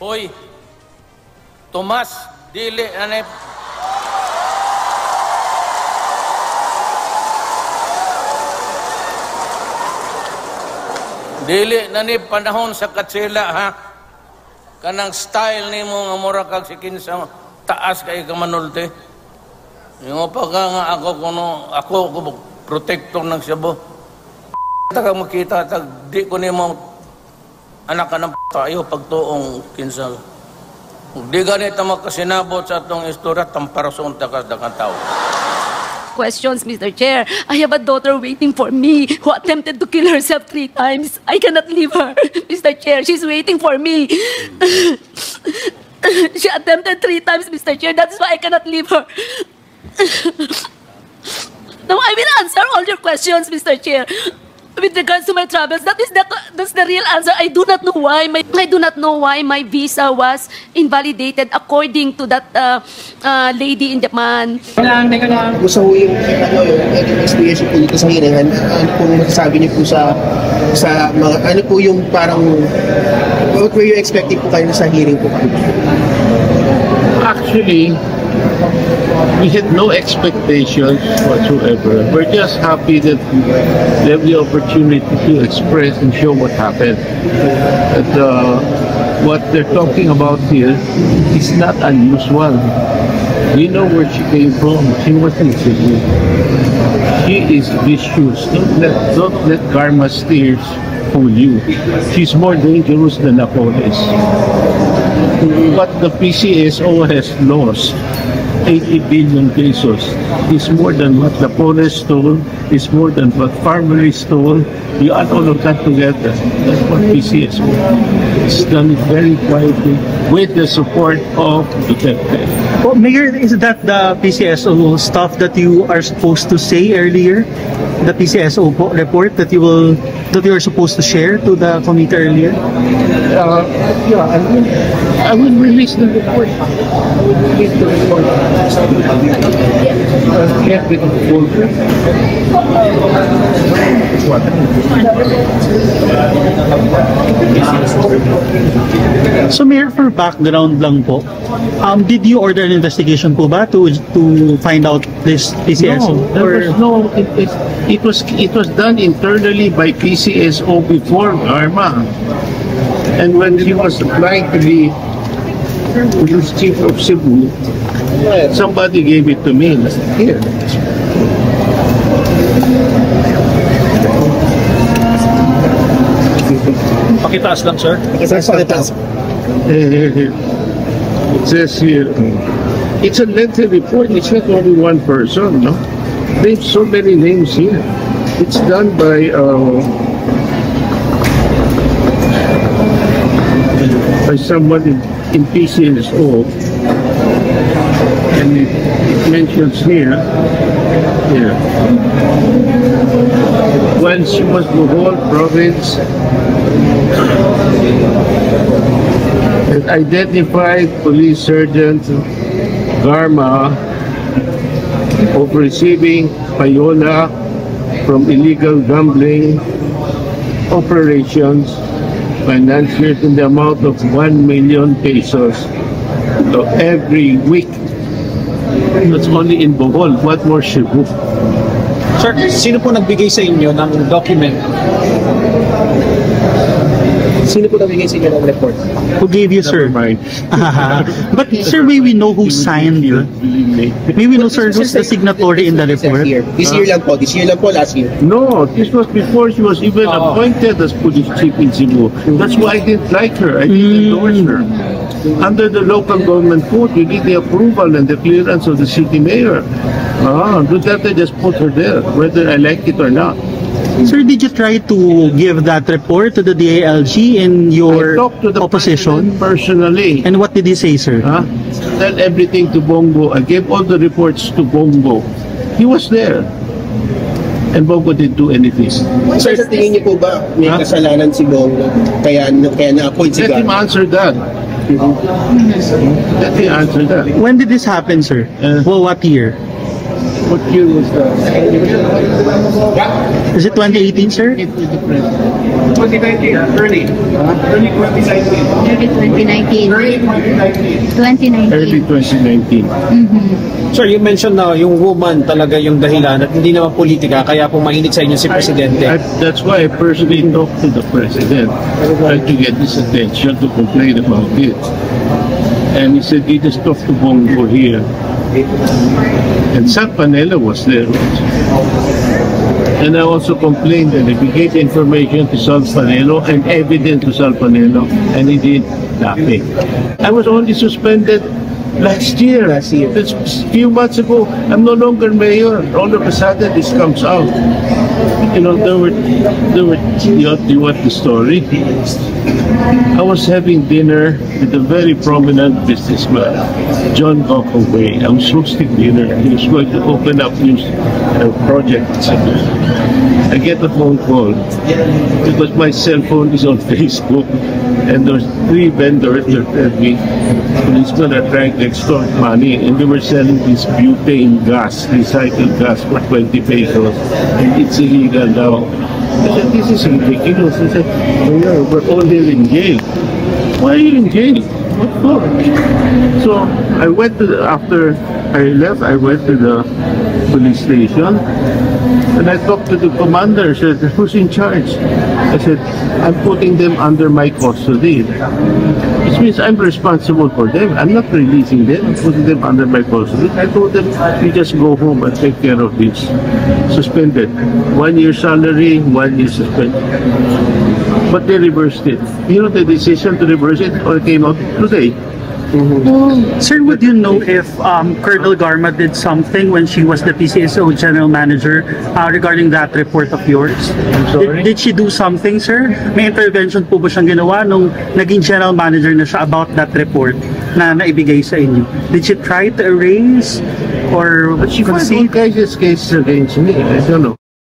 Hoy, Tomas, dili, anay... Dili na ni panahon sa katsila, ha? Kanang style ni mo nga mura kag si kinsa taas kay ka manulti. Yung pa ka nga ako protector ng Cebu. Taka makita tag di ko nimo anak ka ng tayo pagtuong kinsa. Ug di ganito makasinabot sa atong istorya tamparason takas dakang tao. Questions, Mr. Chair. I have a daughter waiting for me who attempted to kill herself 3 times. I cannot leave her, Mr. Chair. She's waiting for me. She attempted 3 times, Mr. Chair. That's why I cannot leave her. Now, I will answer all your questions, Mr. Chair. With regards to my travels, that's the real answer. I do not know why my visa was invalidated according to that lady in Japan. Gusto ko yung experience po dito sa hearing. Ano pong masasabi niyo po sa mga, ano po yung parang, what were you expecting po kayo sa hearing po? Actually, we had no expectations whatsoever. We're just happy that we have the opportunity to express and show what happened. That what they're talking about here is not unusual. We know where she came from. She was in Cebu. She is vicious. Don't let karma's tears fool you. She's more dangerous than the police. But the PCSO has lost 80 billion pesos. It's more than what the police stole. It's more than what farmers stole. You add all of that together. That's what PCSO. It's done it very quietly with the support of Duterte. Well, Mayor, is that the PCSO stuff that you are supposed to say earlier? The PCSO report that you are supposed to share to the committee earlier? Yeah, I will release the report. I will release the report. Get with the folder. So, Mayor, for background lang po, did you order an investigation po ba to find out this PCSO? No, it was done internally by PCSO before Garma. And when he was applying to be police chief of Cebu, somebody gave it to me. Here. Pakitaas lang, sir. Pakitaas. It says here, it's a lengthy report. It's not only one person, no? There's so many names here. It's done by someone in PCSO, and it mentions here, when she was Bohol province, it identified police sergeant Garma of receiving payola from illegal gambling operations financiers in the amount of 1 million pesos every week. That's only in Bohol. What more Cebu? Sir, sino po nagbigay sa inyo ng document? Sino po nagbigay sa inyo ng report? Who gave you, sir? But, sir, may we know who signed it? May we know, sir, who's the signatory in the report? This year lang po, last year. No, this was before she was even appointed as police chief in Cebu. That's why I didn't like her. I didn't endorse her. Under the local government code, you need the approval and the clearance of the city mayor. Duterte just put her there, whether I like it or not. Sir, did you try to give that report to the DILG in your I talked to the opposition? Personally. And what did he say, sir? Tell everything to Bongo. I gave all the reports to Bongo. He was there. And Bongo didn't do anything. Sir, sa tingin niyo po ba may kasalanan si Bongo kaya na-appoint si Let him answer that. Let him answer that. When did this happen, sir? Well, what year? What year was that? Is it 2018, sir? 2019, early 2019. Early 2019. Early 2019. Early 2019. 2019. Sir, you mentioned na yung woman talaga yung dahilan at hindi naman politika, kaya po mainit sa inyo si Presidente. That's why I personally talked to the President, tried to get his attention to complain about it. And he said he just talked to Bongo here. And Sal Panela was there. And I also complained that if he gave information to Sal Panelo and evidence to Sal Panelo, and he did nothing. I was only suspended last year. That's a few months ago. I'm no longer mayor. All of a sudden, this comes out. You know, you want the story? I was having dinner with a very prominent businessman, John Gokoway. I was hosting dinner. He was going to open up new projects. I get a phone call because my cell phone is on Facebook, and there's 3 vendors that tell me policemen are trying to extort money, and they were selling this butane gas, recycled gas, for 20 pesos. It's illegal now. I said, this is ridiculous. I said, Mayor, we're all here in jail. Why are you in jail? What for? So I went to after I left, I went to the police station and I talked to the commander. I said, who's in charge? I said, I'm putting them under my custody. Which means I'm responsible for them. I'm not releasing them. I'm putting them under my custody. I told them, you just go home and take care of this. Suspended. 1 year salary, 1 year suspended. But they reversed it. You know, the decision to reverse it came out today. Sir, would you know if Colonel Garma did something when she was the PCSO General Manager regarding that report of yours? I'm sorry? Did she do something, sir? May intervention po ba siyang ginawa nung naging General Manager na siya about that report na naibigay sa inyo? Did she try to erase or But she filed all concede? cases against me. I don't know.